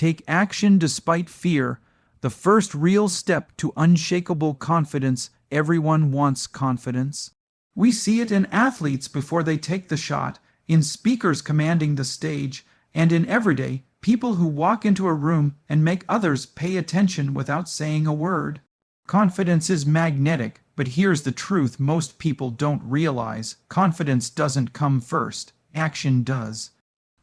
Take action despite fear. The first real step to unshakable confidence. Everyone wants confidence. We see it in athletes before they take the shot, in speakers commanding the stage, and in everyday people who walk into a room and make others pay attention without saying a word. Confidence is magnetic, but here's the truth most people don't realize. Confidence doesn't come first. Action does.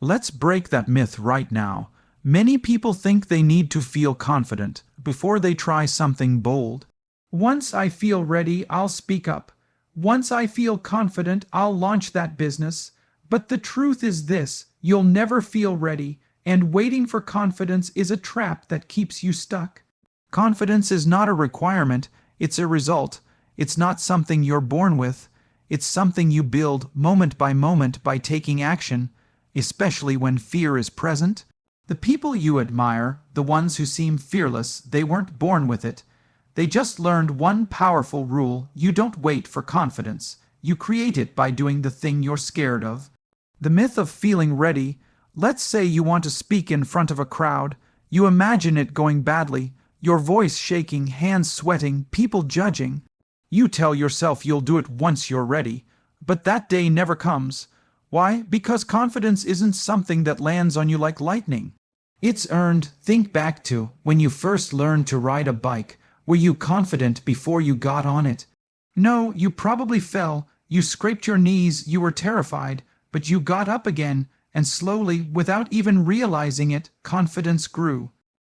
Let's break that myth right now. Many people think they need to feel confident before they try something bold. Once I feel ready, I'll speak up. Once I feel confident, I'll launch that business. But the truth is this: you'll never feel ready, and waiting for confidence is a trap that keeps you stuck. Confidence is not a requirement, it's a result. It's not something you're born with. It's something you build moment by taking action, especially when fear is present. The people you admire, the ones who seem fearless, they weren't born with it. They just learned one powerful rule: you don't wait for confidence. You create it by doing the thing you're scared of. The myth of feeling ready. Let's say you want to speak in front of a crowd. You imagine it going badly, your voice shaking, hands sweating, people judging. You tell yourself you'll do it once you're ready, but that day never comes. Why? Because confidence isn't something that lands on you like lightning. It's earned. Think back to when you first learned to ride a bike. Were you confident before you got on it? No, you probably fell. You scraped your knees, you were terrified, but you got up again, and slowly, without even realizing it, confidence grew.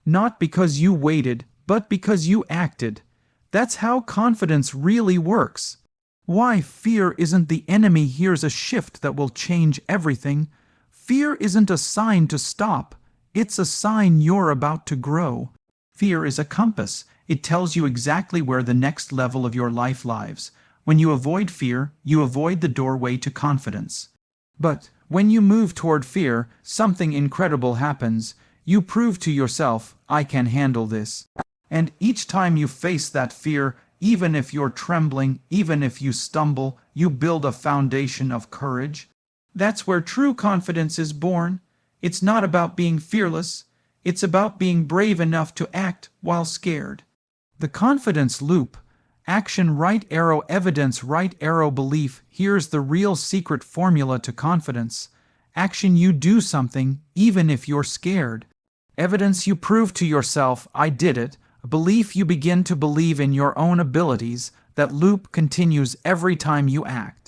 Not because you waited, but because you acted. That's how confidence really works. Why fear isn't the enemy. Here's a shift that will change everything. Fear isn't a sign to stop. It's a sign you're about to grow. Fear is a compass. It tells you exactly where the next level of your life lies. When you avoid fear, you avoid the doorway to confidence. But when you move toward fear, something incredible happens. You prove to yourself, I can handle this. And each time you face that fear, even if you're trembling, even if you stumble, you build a foundation of courage. That's where true confidence is born. It's not about being fearless. It's about being brave enough to act while scared. The confidence loop. Action right arrow evidence right arrow belief. Here's the real secret formula to confidence. Action: you do something even if you're scared. Evidence: you prove to yourself, I did it. Belief: you begin to believe in your own abilities. That loop continues every time you act.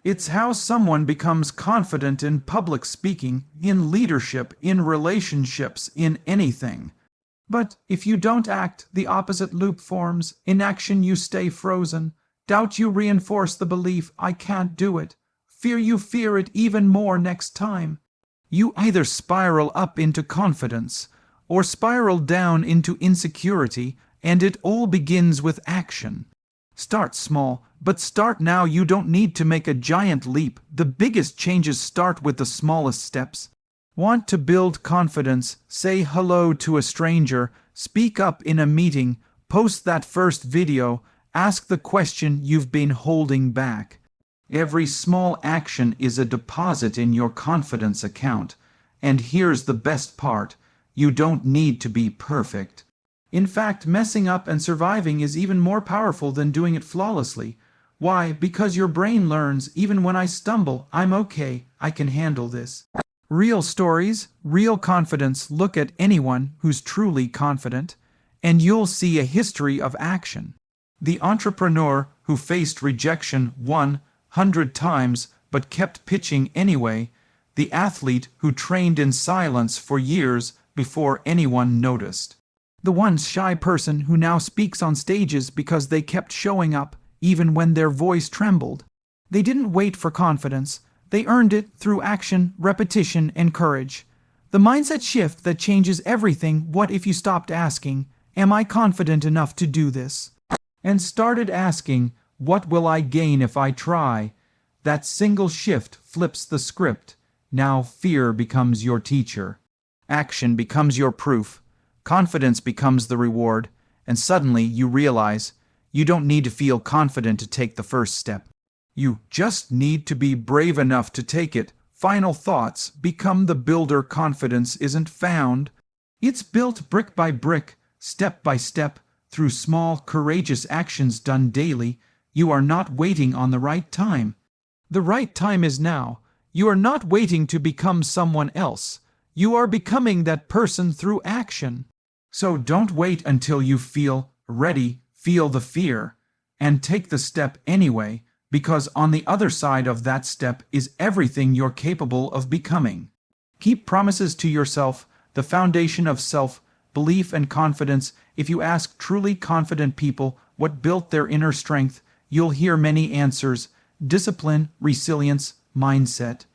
It's how someone becomes confident in public speaking, in leadership, in relationships, in anything. But if you don't act, the opposite loop forms. Inaction: you stay frozen. Doubt: you reinforce the belief, I can't do it. Fear: you fear it even more next time. You either spiral up into confidence, or spiral down into insecurity, and it all begins with action. Start small, but start now. You don't need to make a giant leap. The biggest changes start with the smallest steps. Want to build confidence? Say hello to a stranger, speak up in a meeting, post that first video, ask the question you've been holding back. Every small action is a deposit in your confidence account. And here's the best part: you don't need to be perfect. In fact, messing up and surviving is even more powerful than doing it flawlessly. Why? Because your brain learns, even when I stumble, I'm okay, I can handle this. Real stories, real confidence. Look at anyone who's truly confident, and you'll see a history of action. The entrepreneur who faced rejection 100 times but kept pitching anyway. The athlete who trained in silence for years before anyone noticed. The once shy person who now speaks on stages because they kept showing up even when their voice trembled. They didn't wait for confidence. They earned it through action, repetition, and courage. The mindset shift that changes everything. What if you stopped asking, am I confident enough to do this? And started asking, what will I gain if I try? That single shift flips the script. Now fear becomes your teacher. Action becomes your proof. Confidence becomes the reward. And suddenly you realize you don't need to feel confident to take the first step. You just need to be brave enough to take it. Final thoughts: become the builder. Confidence isn't found, It's built brick by brick, step by step, through small, courageous actions done daily. You are not waiting on the right time. The right time is now. You are not waiting to become someone else. You are becoming that person through action. So don't wait until you feel ready, feel the fear, and take the step anyway, because on the other side of that step is everything you're capable of becoming. Keep promises to yourself, the foundation of self-belief and confidence. If you ask truly confident people what built their inner strength, you'll hear many answers: discipline, resilience, mindset.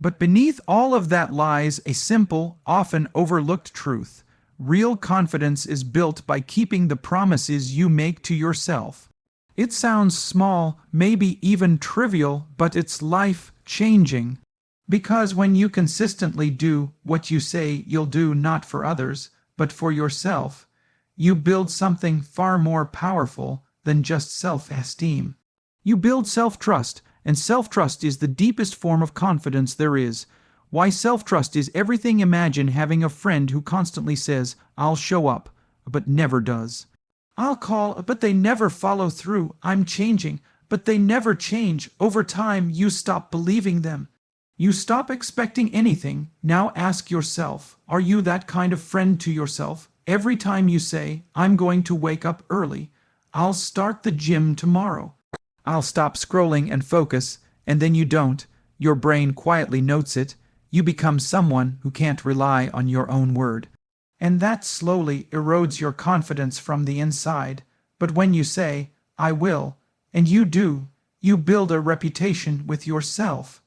But beneath all of that lies a simple, often overlooked truth. Real confidence is built by keeping the promises you make to yourself. It sounds small, maybe even trivial, but it's life-changing. Because when you consistently do what you say you'll do, not for others, but for yourself, you build something far more powerful than just self-esteem. You build self-trust, and self-trust is the deepest form of confidence there is. Why self-trust is everything. Imagine having a friend who constantly says, "I'll show up," but never does. "I'll call," but they never follow through. "I'm changing," but they never change. Over time, you stop believing them. You stop expecting anything. Now ask yourself, are you that kind of friend to yourself? Every time you say, "I'm going to wake up early," "I'll start the gym tomorrow," "I'll stop scrolling and focus," and then you don't, your brain quietly notes it. You become someone who can't rely on your own word. And that slowly erodes your confidence from the inside. But when you say, "I will," and you do, you build a reputation with yourself.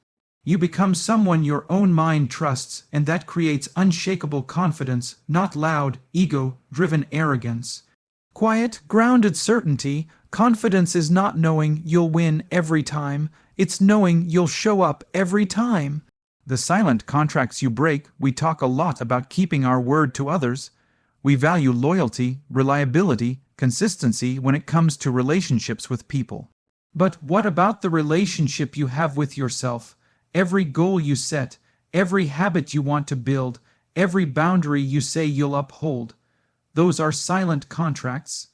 You become someone your own mind trusts, and that creates unshakable confidence, not loud, ego-driven arrogance. Quiet, grounded certainty. Confidence is not knowing you'll win every time. It's knowing you'll show up every time. The silent contracts you break. We talk a lot about keeping our word to others. We value loyalty, reliability, consistency when it comes to relationships with people. But what about the relationship you have with yourself? Every goal you set, every habit you want to build, every boundary you say you'll uphold. Those are silent contracts.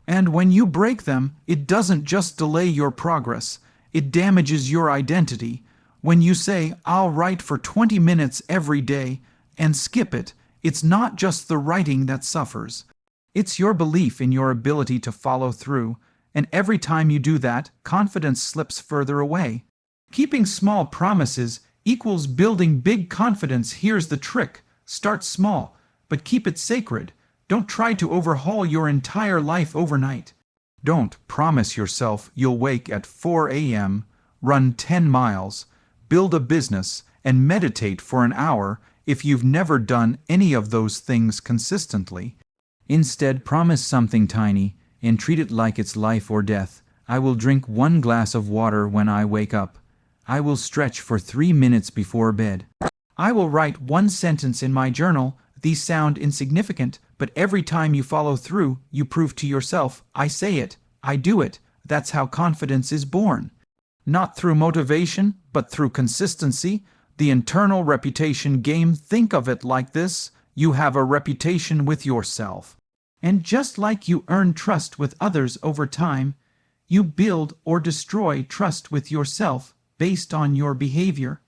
And when you break them, it doesn't just delay your progress, it damages your identity. When you say, "I'll write for 20 minutes every day," and skip it, it's not just the writing that suffers. It's your belief in your ability to follow through, and every time you do that, confidence slips further away. Keeping small promises equals building big confidence. Here's the trick: start small, but keep it sacred. Don't try to overhaul your entire life overnight. Don't promise yourself you'll wake at 4 a.m., run 10 miles, build a business, and meditate for an hour if you've never done any of those things consistently. Instead, promise something tiny and treat it like it's life or death. I will drink 1 glass of water when I wake up. I will stretch for 3 minutes before bed. I will write 1 sentence in my journal. These sound insignificant, but every time you follow through, you prove to yourself, "I say it, I do it." That's how confidence is born. Not through motivation, but through consistency. The internal reputation game. Think of it like this: you have a reputation with yourself. And just like you earn trust with others over time, you build or destroy trust with yourself based on your behavior.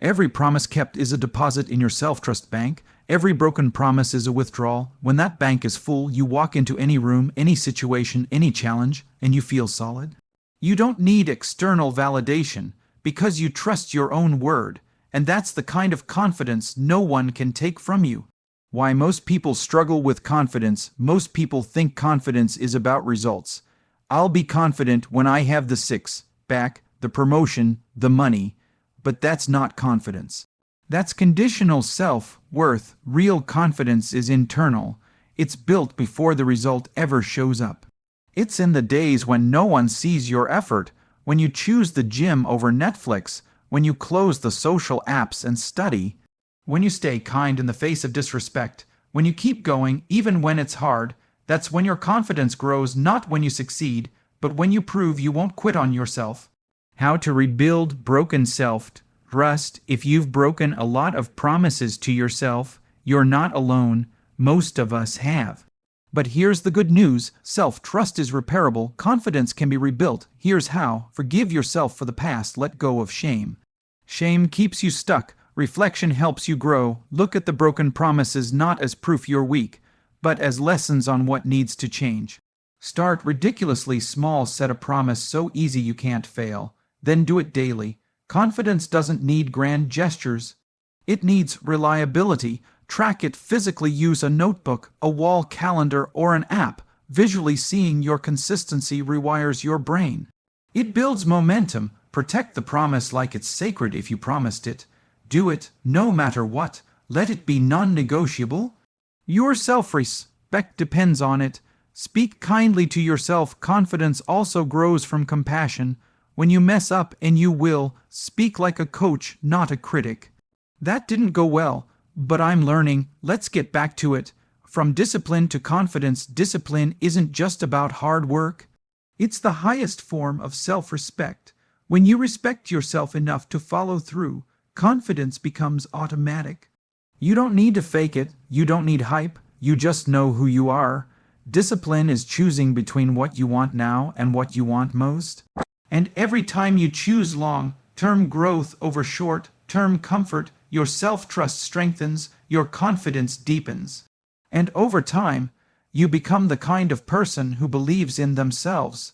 Every promise kept is a deposit in your self-trust bank. Every broken promise is a withdrawal. When that bank is full, you walk into any room, any situation, any challenge, and you feel solid. You don't need external validation because you trust your own word, and that's the kind of confidence no one can take from you. Why most people struggle with confidence. Most people think confidence is about results. I'll be confident when I have the six-pack, the promotion, the money. But that's not confidence. That's conditional self-worth. Real confidence is internal. It's built before the result ever shows up. It's in the days when no one sees your effort, when you choose the gym over Netflix, when you close the social apps and study, when you stay kind in the face of disrespect, when you keep going even when it's hard. That's when your confidence grows, not when you succeed, but when you prove you won't quit on yourself. How to rebuild broken self-trust. If you've broken a lot of promises to yourself, you're not alone. Most of us have. But here's the good news: self-trust is repairable, confidence can be rebuilt. Here's how: forgive yourself for the past, let go of shame. Shame keeps you stuck, reflection helps you grow. Look at the broken promises not as proof you're weak, but as lessons on what needs to change. Start ridiculously small, set a promise so easy you can't fail, then do it daily. Confidence doesn't need grand gestures. It needs reliability. Track it physically. Use a notebook, a wall calendar, or an app. Visually seeing your consistency rewires your brain. It builds momentum. Protect the promise like it's sacred. If you promised it, do it, no matter what. Let it be non-negotiable. Your self-respect depends on it. Speak kindly to yourself. Confidence also grows from compassion. When you mess up, and you will, speak like a coach, not a critic. That didn't go well, but I'm learning. Let's get back to it. From discipline to confidence. Discipline isn't just about hard work. It's the highest form of self-respect. When you respect yourself enough to follow through, confidence becomes automatic. You don't need to fake it. You don't need hype. You just know who you are. Discipline is choosing between what you want now and what you want most. And every time you choose long-term growth over short-term comfort, your self-trust strengthens, your confidence deepens. And over time, you become the kind of person who believes in themselves,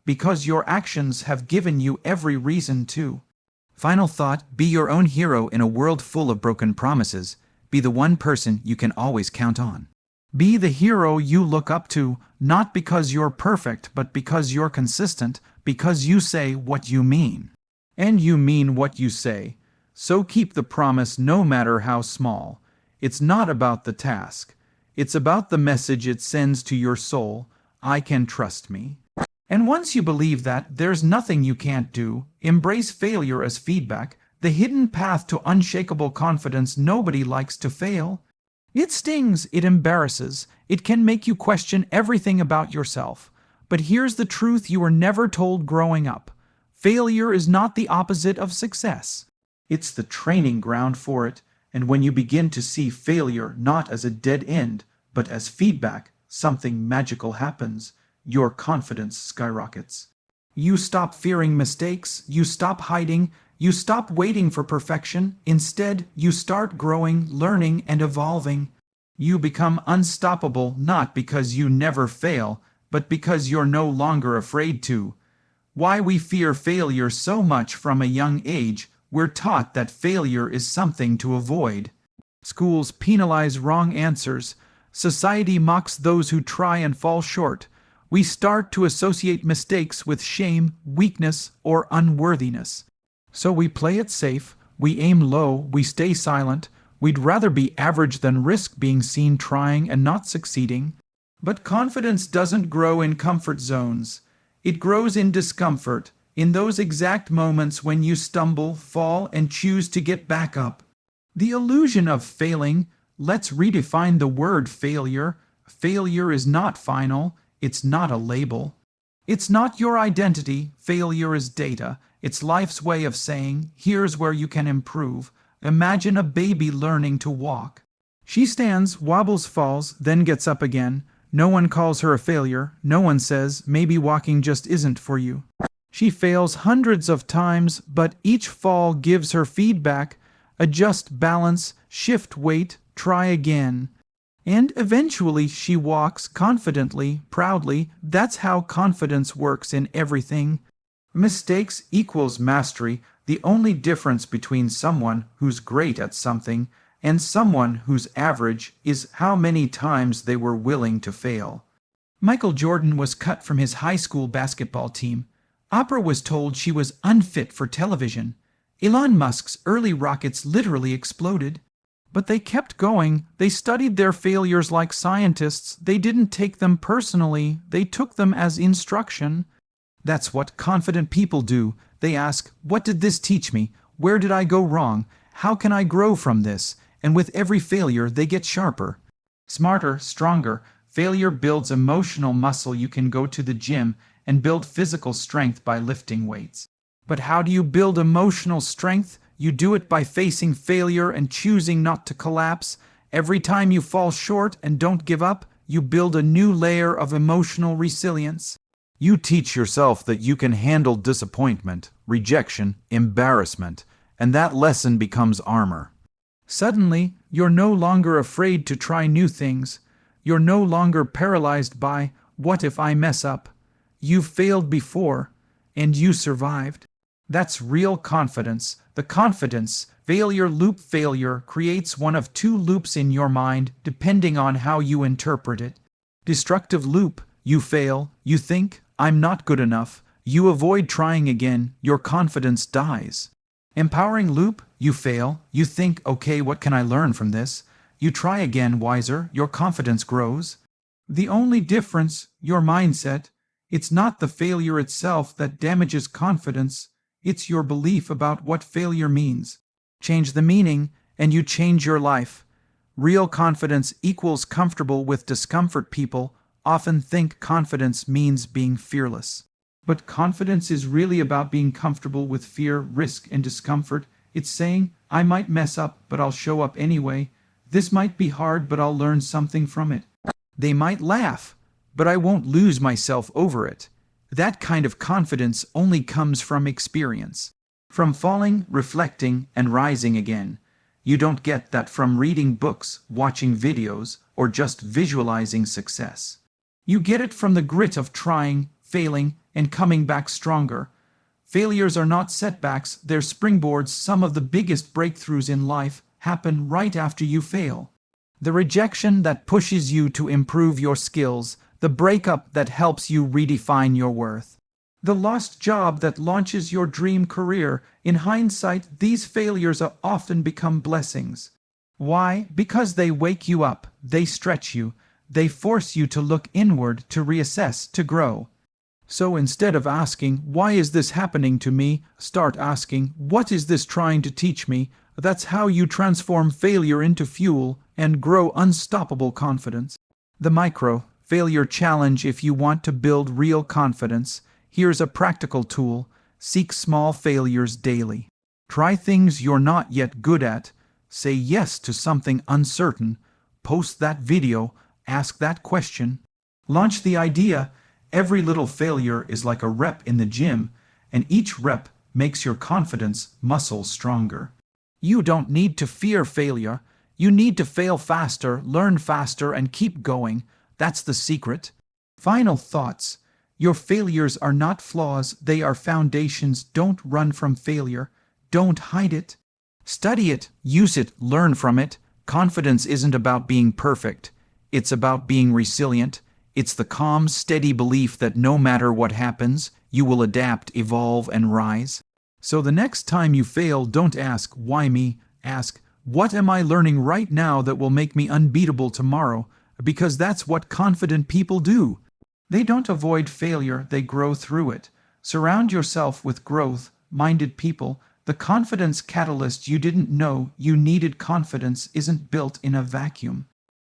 because your actions have given you every reason to. Final thought: be your own hero in a world full of broken promises. Be the one person you can always count on. Be the hero you look up to, not because you're perfect, but because you're consistent, because you say what you mean. And you mean what you say. So keep the promise no matter how small. It's not about the task. It's about the message it sends to your soul: I can trust me. And once you believe that, there's nothing you can't do. Embrace failure as feedback, the hidden path to unshakable confidence. Nobody likes to fail. It stings, it embarrasses, it can make you question everything about yourself. But here's the truth you were never told growing up: failure is not the opposite of success. It's the training ground for it. And when you begin to see failure not as a dead end, but as feedback, something magical happens. Your confidence skyrockets. You stop fearing mistakes, you stop hiding, you stop waiting for perfection. Instead, you start growing, learning, and evolving. You become unstoppable, not because you never fail, but because you're no longer afraid to. Why we fear failure so much from a young age: we're taught that failure is something to avoid. Schools penalize wrong answers. Society mocks those who try and fall short. We start to associate mistakes with shame, weakness, or unworthiness. So we play it safe, we aim low, we stay silent. We'd rather be average than risk being seen trying and not succeeding. But confidence doesn't grow in comfort zones. It grows in discomfort, in those exact moments when you stumble, fall, and choose to get back up. The illusion of failing. Let's redefine the word failure. Failure is not final. It's not a label. It's not your identity. Failure is data. It's life's way of saying, here's where you can improve. Imagine a baby learning to walk. She stands, wobbles, falls, then gets up again. No one calls her a failure. No one says, maybe walking just isn't for you. She fails hundreds of times, but each fall gives her feedback. Adjust balance, shift weight, try again. And eventually she walks confidently, proudly. That's how confidence works in everything. Mistakes equals mastery. The only difference between someone who's great at something and someone who's average is how many times they were willing to fail. Michael Jordan was cut from his high school basketball team. Oprah was told she was unfit for television. Elon Musk's early rockets literally exploded. But they kept going. They studied their failures like scientists. They didn't take them personally. They took them as instruction. That's what confident people do. They ask, what did this teach me? Where did I go wrong? How can I grow from this? And with every failure, they get sharper, smarter, stronger. Failure builds emotional muscle. You can go to the gym and build physical strength by lifting weights. But how do you build emotional strength? You do it by facing failure and choosing not to collapse. Every time you fall short and don't give up, you build a new layer of emotional resilience. You teach yourself that you can handle disappointment, rejection, embarrassment, and that lesson becomes armor. Suddenly, you're no longer afraid to try new things. You're no longer paralyzed by, what if I mess up? You've failed before, and you survived. That's real confidence. The confidence failure loop. Failure creates one of two loops in your mind, depending on how you interpret it. Destructive loop: you fail, you think, I'm not good enough, you avoid trying again, your confidence dies. Empowering loop: you fail, you think, okay, what can I learn from this? You try again, wiser, your confidence grows. The only difference, your mindset. It's not the failure itself that damages confidence, it's your belief about what failure means. Change the meaning, and you change your life. Real confidence equals comfortable with discomfort. People often think confidence means being fearless. But confidence is really about being comfortable with fear, risk, and discomfort. It's saying, I might mess up, but I'll show up anyway. This might be hard, but I'll learn something from it. They might laugh, but I won't lose myself over it. That kind of confidence only comes from experience. From falling, reflecting, and rising again. You don't get that from reading books, watching videos, or just visualizing success. You get it from the grit of trying, failing, and coming back stronger. Failures are not setbacks, they're springboards. Some of the biggest breakthroughs in life happen right after you fail. The rejection that pushes you to improve your skills, the breakup that helps you redefine your worth. The lost job that launches your dream career. In hindsight, these failures often become blessings. Why? Because they wake you up, they stretch you, they force you to look inward, to reassess, to grow. So instead of asking, why is this happening to me? Start asking, what is this trying to teach me? That's how you transform failure into fuel and grow unstoppable confidence. The micro-failure challenge. If you want to build real confidence, here's a practical tool. Seek small failures daily. Try things you're not yet good at. Say yes to something uncertain. Post that video. Ask that question. Launch the idea. Every little failure is like a rep in the gym, and each rep makes your confidence muscle stronger. You don't need to fear failure. You need to fail faster, learn faster, and keep going. That's the secret. Final thoughts. Your failures are not flaws, they are foundations. Don't run from failure. Don't hide it. Study it, use it, learn from it. Confidence isn't about being perfect. It's about being resilient. It's the calm, steady belief that no matter what happens, you will adapt, evolve, and rise. So the next time you fail, don't ask, why me? Ask, what am I learning right now that will make me unbeatable tomorrow? Because that's what confident people do. They don't avoid failure, they grow through it. Surround yourself with growth-minded people. The confidence catalyst you didn't know you needed. Confidence isn't built in a vacuum.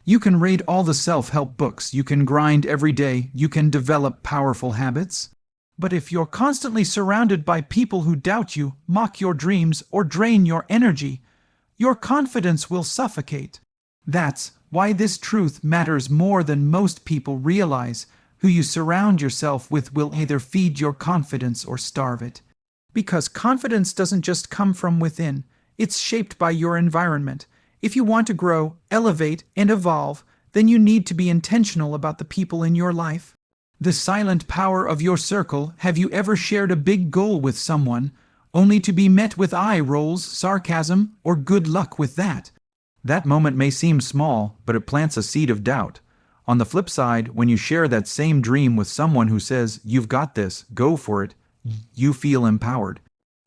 You can read all the self-help books, you can grind every day, you can develop powerful habits. But if you're constantly surrounded by people who doubt you, mock your dreams, or drain your energy, your confidence will suffocate. That's why this truth matters more than most people realize. Who you surround yourself with will either feed your confidence or starve it. Because confidence doesn't just come from within, it's shaped by your environment. If you want to grow, elevate, and evolve, then you need to be intentional about the people in your life. The silent power of your circle. Have you ever shared a big goal with someone, only to be met with eye rolls, sarcasm, or good luck with that? That moment may seem small, but it plants a seed of doubt. On the flip side, when you share that same dream with someone who says, you've got this, go for it, you feel empowered,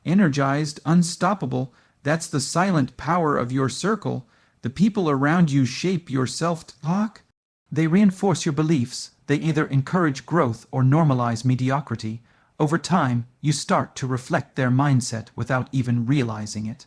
energized, unstoppable. That's the silent power of your circle. The people around you shape your self-talk. They reinforce your beliefs. They either encourage growth or normalize mediocrity. Over time, you start to reflect their mindset without even realizing it.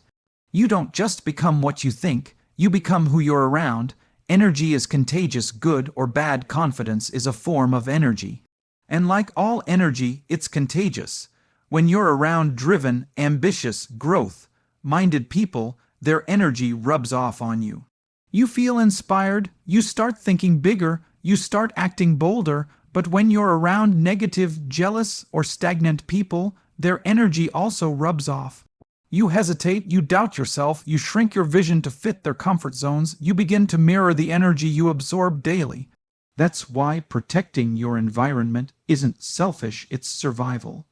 You don't just become what you think, you become who you're around. Energy is contagious. Good or bad confidence is a form of energy. And like all energy, it's contagious. When you're around driven, ambitious, growth-minded people, their energy rubs off on you. You feel inspired, you start thinking bigger, you start acting bolder, but when you're around negative, jealous, or stagnant people, their energy also rubs off. You hesitate, you doubt yourself, you shrink your vision to fit their comfort zones, you begin to mirror the energy you absorb daily. That's why protecting your environment isn't selfish, it's survival.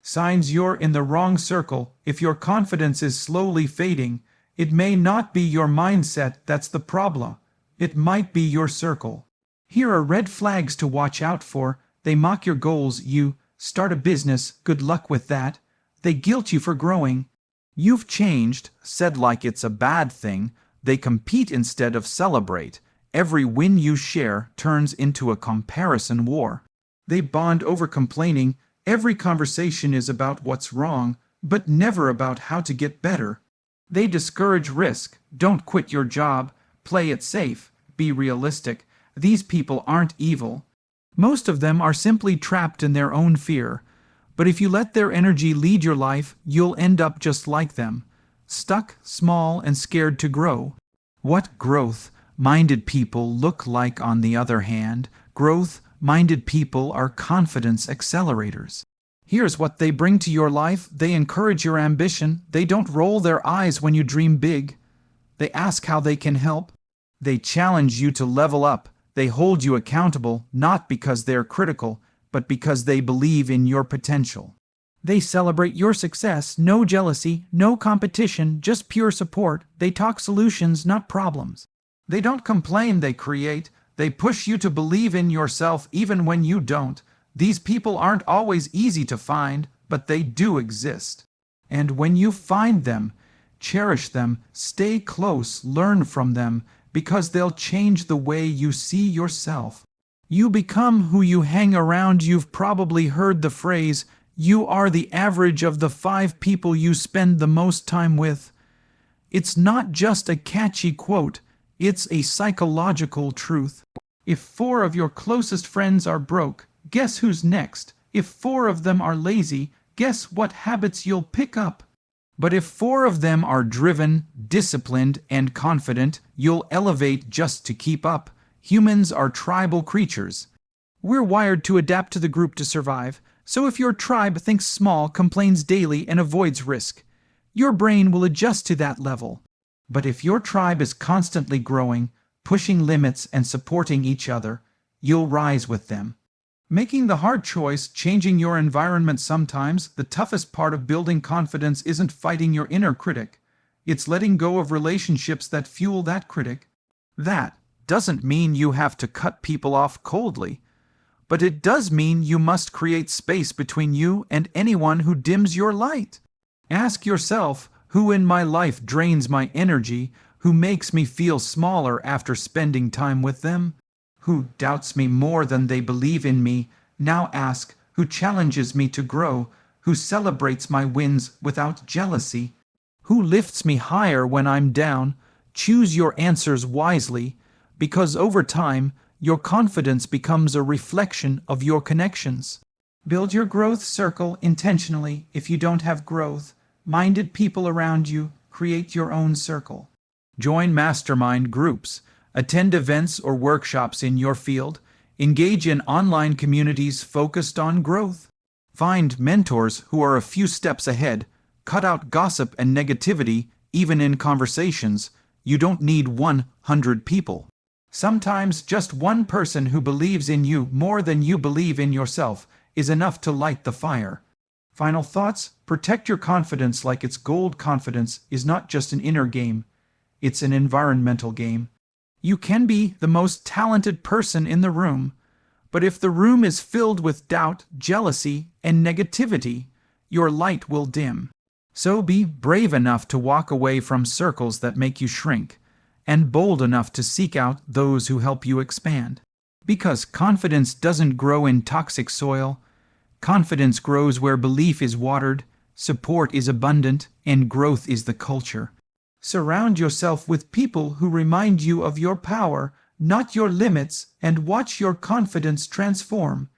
Signs you're in the wrong circle. If your confidence is slowly fading, it may not be your mindset that's the problem. It might be your circle. Here are red flags to watch out for. They mock your goals. You start a business, good luck with that. They guilt you for growing. You've changed, said like it's a bad thing. They compete instead of celebrate. Every win you share turns into a comparison war. They bond over complaining. Every conversation is about what's wrong, but never about how to get better. They discourage risk. Don't quit your job. Play it safe. Be realistic. These people aren't evil. Most of them are simply trapped in their own fear. But if you let their energy lead your life, you'll end up just like them. Stuck, small, and scared to grow. What growth-minded people look like, on the other hand, growth-minded people are confidence accelerators. Here's what they bring to your life. They encourage your ambition. They don't roll their eyes when you dream big. They ask how they can help. They challenge you to level up. They hold you accountable, not because they're critical, but because they believe in your potential. They celebrate your success. No jealousy, no competition, just pure support. They talk solutions, not problems. They don't complain, they create. They push you to believe in yourself even when you don't. These people aren't always easy to find, but they do exist. And when you find them, cherish them, stay close, learn from them, because they'll change the way you see yourself. You become who you hang around. You've probably heard the phrase, you are the average of the 5 people you spend the most time with. It's not just a catchy quote, it's a psychological truth. If 4 of your closest friends are broke, guess who's next? If 4 of them are lazy, guess what habits you'll pick up? But if 4 of them are driven, disciplined, and confident, you'll elevate just to keep up. Humans are tribal creatures. We're wired to adapt to the group to survive. So if your tribe thinks small, complains daily, and avoids risk, your brain will adjust to that level. But if your tribe is constantly growing, pushing limits, and supporting each other, you'll rise with them. Making the hard choice, changing your environment sometimes. The toughest part of building confidence isn't fighting your inner critic. It's letting go of relationships that fuel that critic. That doesn't mean you have to cut people off coldly, but it does mean you must create space between you and anyone who dims your light. Ask yourself, who in my life drains my energy, who makes me feel smaller after spending time with them? Who doubts me more than they believe in me? Now ask, who challenges me to grow, who celebrates my wins without jealousy? Who lifts me higher when I'm down? Choose your answers wisely, because over time, your confidence becomes a reflection of your connections. Build your growth circle intentionally. If you don't have growth-minded people around you, create your own circle. Join mastermind groups. Attend events or workshops in your field. Engage in online communities focused on growth. Find mentors who are a few steps ahead. Cut out gossip and negativity, even in conversations. You don't need 100 people. Sometimes just one person who believes in you more than you believe in yourself is enough to light the fire. Final thoughts? Protect your confidence like it's gold. Confidence is not just an inner game. It's an environmental game. You can be the most talented person in the room, but if the room is filled with doubt, jealousy, and negativity, your light will dim. So be brave enough to walk away from circles that make you shrink, and bold enough to seek out those who help you expand. Because confidence doesn't grow in toxic soil. Confidence grows where belief is watered, support is abundant, and growth is the culture. Surround yourself with people who remind you of your power, not your limits, and watch your confidence transform.